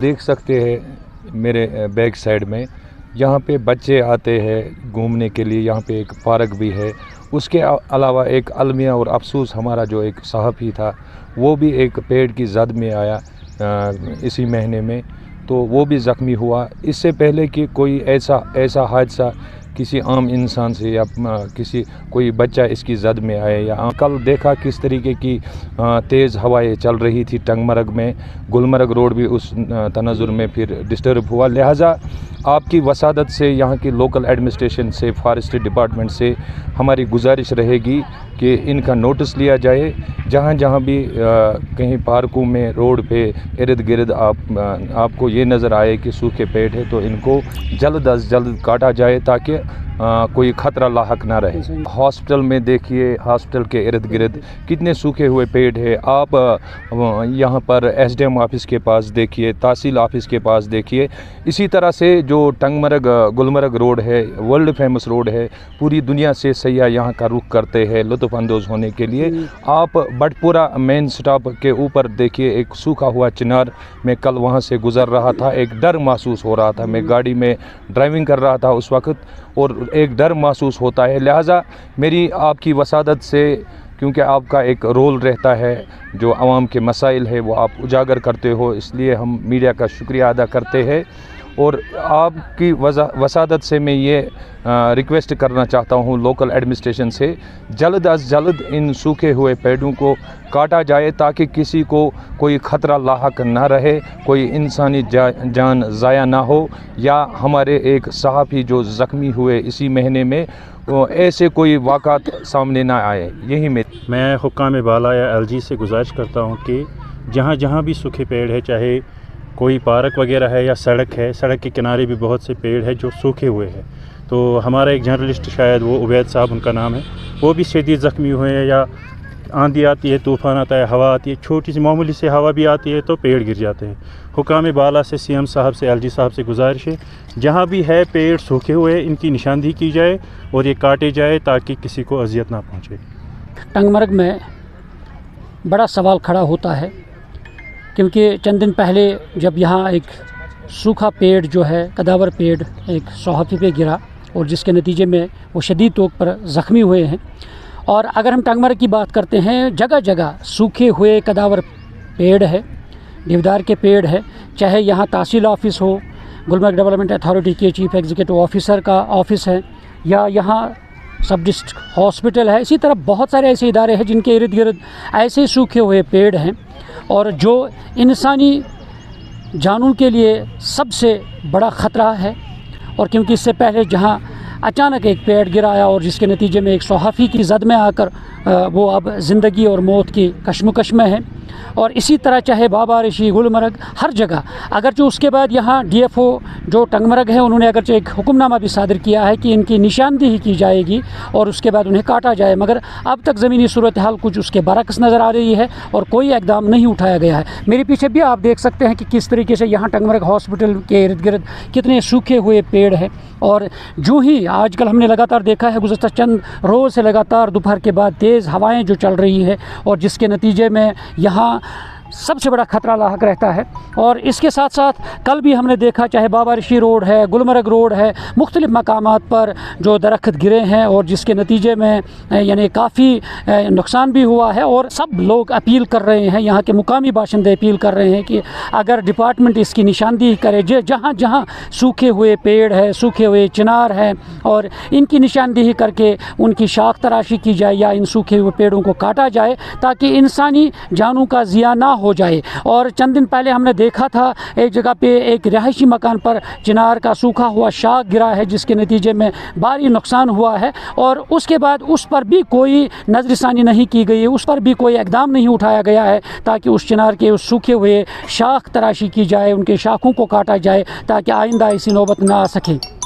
دیکھ سکتے ہیں میرے بیک سائڈ میں یہاں پہ بچے آتے ہیں گھومنے کے لیے، یہاں پہ ایک پارک بھی ہے۔ اس کے علاوہ ایک المیہ اور افسوس ہمارا جو ایک صحافی تھا وہ بھی ایک پیڑ کی زد میں آیا اسی مہینے میں، تو وہ بھی زخمی ہوا۔ اس سے پہلے کہ کوئی ایسا حادثہ کسی عام انسان سے یا کوئی بچہ اس کی زد میں آئے، یا کل دیکھا کس طریقے کی تیز ہوائیں چل رہی تھی ٹنگ مرگ میں، گلمرگ روڈ بھی اس تناظر میں پھر ڈسٹرب ہوا۔ لہٰذا آپ کی وسادت سے، یہاں کی لوکل ایڈمنسٹریشن سے، فارسٹری ڈپارٹمنٹ سے ہماری گزارش رہے گی کہ ان کا نوٹس لیا جائے، جہاں جہاں بھی کہیں پارکوں میں، روڈ پہ ارد گرد آپ کو یہ نظر آئے کہ سوکھے پیڑ ہے تو ان کو جلد از جلد کاٹا جائے تاکہ کوئی خطرہ لاحق نہ رہے۔ ہاسپٹل میں دیکھیے، ہاسپٹل کے ارد گرد کتنے سوکھے ہوئے پیڑ ہے۔ آپ یہاں پر ایس ڈی ایم آفس کے پاس دیکھیے، تحصیل آفس کے پاس دیکھیے۔ اسی طرح سے جو ٹنگ مرگ گلمرگ روڈ ہے، ورلڈ فیمس روڈ ہے، پوری دنیا سے سیاح یہاں کا رخ کرتے ہیں لطف اندوز ہونے کے لیے۔ آپ بٹپورہ مین سٹاپ کے اوپر دیکھیے، ایک سوکھا ہوا چنار، میں کل وہاں سے گزر رہا تھا، ایک ڈر محسوس ہو رہا تھا، میں گاڑی میں ڈرائیونگ کر رہا تھا اس وقت، اور ایک ڈر محسوس ہوتا ہے۔ لہٰذا میری آپ کی وسادت سے، کیونکہ آپ کا ایک رول رہتا ہے، جو عوام کے مسائل ہے وہ آپ اجاگر کرتے ہو، اس لیے ہم میڈیا کا شکریہ ادا کرتے ہیں، اور آپ کی وسادت سے میں یہ ریکویسٹ کرنا چاہتا ہوں لوکل ایڈمنسٹریشن سے، جلد از جلد ان سوکھے ہوئے پیڑوں کو کاٹا جائے تاکہ کسی کو کوئی خطرہ لاحق نہ رہے، کوئی انسانی جان ضائع نہ ہو، یا ہمارے ایک صحافی جو زخمی ہوئے اسی مہینے میں، ایسے کوئی واقعات سامنے نہ آئے۔ یہی میں حکام بالا یا ایل جی سے گزارش کرتا ہوں کہ جہاں جہاں بھی سوکھے پیڑ ہے، چاہے کوئی پارک وغیرہ ہے یا سڑک ہے، سڑک کے کنارے بھی بہت سے پیڑ ہے جو سوکھے ہوئے ہیں، تو ہمارا ایک جرنلسٹ، شاید وہ عبید صاحب ان کا نام ہے، وہ بھی شدید زخمی ہوئے ہیں، یا آندھی آتی ہے، طوفان آتا ہے، ہوا آتی ہے، چھوٹی سی معمولی سی ہوا بھی آتی ہے تو پیڑ گر جاتے ہیں۔ حکام بالا سے، سی ایم صاحب سے، ایل جی صاحب سے گزارش ہے جہاں بھی ہے پیڑ سوکھے ہوئے ان کی نشاندہی کی جائے اور یہ کاٹے جائے تاکہ کسی کو اذیت نہ پہنچے۔ ٹنگ مرگ میں بڑا سوال کھڑا ہوتا ہے، کیونکہ چند دن پہلے جب یہاں ایک سوکھا پیڑ جو ہے، کداور پیڑ، ایک صحافی پہ گرا اور جس کے نتیجے میں وہ شدید طور پر زخمی ہوئے ہیں، اور اگر ہم ٹنگ مرگ کی بات کرتے ہیں، جگہ جگہ سوکھے ہوئے کداور پیڑ ہے، دیودار کے پیڑ ہے، چاہے یہاں تحصیل آفس ہو، گلمرگ ڈیولپمنٹ اتھارٹی کے چیف ایگزیکٹو آفیسر کا آفس ہے، یا یہاں سب ڈسٹرکٹ ہاسپٹل ہے، اسی طرح بہت سارے ایسے ادارے ہیں جن کے ارد گرد ایسے سوکھے ہوئے پیڑ ہیں، اور جو انسانی جانوں کے لیے سب سے بڑا خطرہ ہے۔ اور کیونکہ اس سے پہلے جہاں اچانک ایک پیڑ گرایا اور جس کے نتیجے میں ایک صحافی کی زد میں آ کر وہ اب زندگی اور موت کی کشمکش میں ہے، اور اسی طرح چاہے بابا ریشی، گلمرگ، ہر جگہ، اگرچہ اس کے بعد یہاں ڈی ایف او جو ٹنگ مرگ ہے انہوں نے اگرچہ ایک حکم نامہ بھی صادر کیا ہے کہ ان کی نشاندہی کی جائے گی اور اس کے بعد انہیں کاٹا جائے، مگر اب تک زمینی صورتحال کچھ اس کے برعکس نظر آ رہی ہے اور کوئی اقدام نہیں اٹھایا گیا ہے۔ میرے پیچھے بھی آپ دیکھ سکتے ہیں کہ کس طریقے سے یہاں ٹنگ مرگ ہاسپٹل کے ارد گرد کتنے سوکھے ہوئے پیڑ ہیں، اور جو ہی آج کل ہم نے لگاتار دیکھا ہے، گزشتہ چند روز سے لگاتار دوپہر کے بعد تیز ہوائیں جو چل رہی ہے، اور جس کے نتیجے میں یہاں سب سے بڑا خطرہ لاحق رہتا ہے۔ اور اس کے ساتھ ساتھ کل بھی ہم نے دیکھا، چاہے بابا ریشی روڈ ہے، گلمرگ روڈ ہے، مختلف مقامات پر جو درخت گرے ہیں اور جس کے نتیجے میں یعنی کافی نقصان بھی ہوا ہے، اور سب لوگ اپیل کر رہے ہیں، یہاں کے مقامی باشندے اپیل کر رہے ہیں کہ اگر ڈپارٹمنٹ اس کی نشاندہی کرے، جہاں جہاں سوکھے ہوئے پیڑ ہے، سوکھے ہوئے چنار ہے، اور ان کی نشاندہی کر کے ان کی شاخ تراشی کی جائے یا ان سوکھے ہوئے پیڑوں کو کاٹا جائے تاکہ انسانی جانوں کا ضیاع نہ ہو جائے۔ اور چند دن پہلے ہم نے دیکھا تھا ایک جگہ پہ ایک رہائشی مکان پر چنار کا سوکھا ہوا شاخ گرا ہے جس کے نتیجے میں بھاری نقصان ہوا ہے، اور اس کے بعد اس پر بھی کوئی نظر ثانی نہیں کی گئی ہے، اس پر بھی کوئی اقدام نہیں اٹھایا گیا ہے تاکہ اس چنار کے اس سوکھے ہوئے شاخ تراشی کی جائے، ان کے شاخوں کو کاٹا جائے تاکہ آئندہ ایسی نوبت نہ آ سکے۔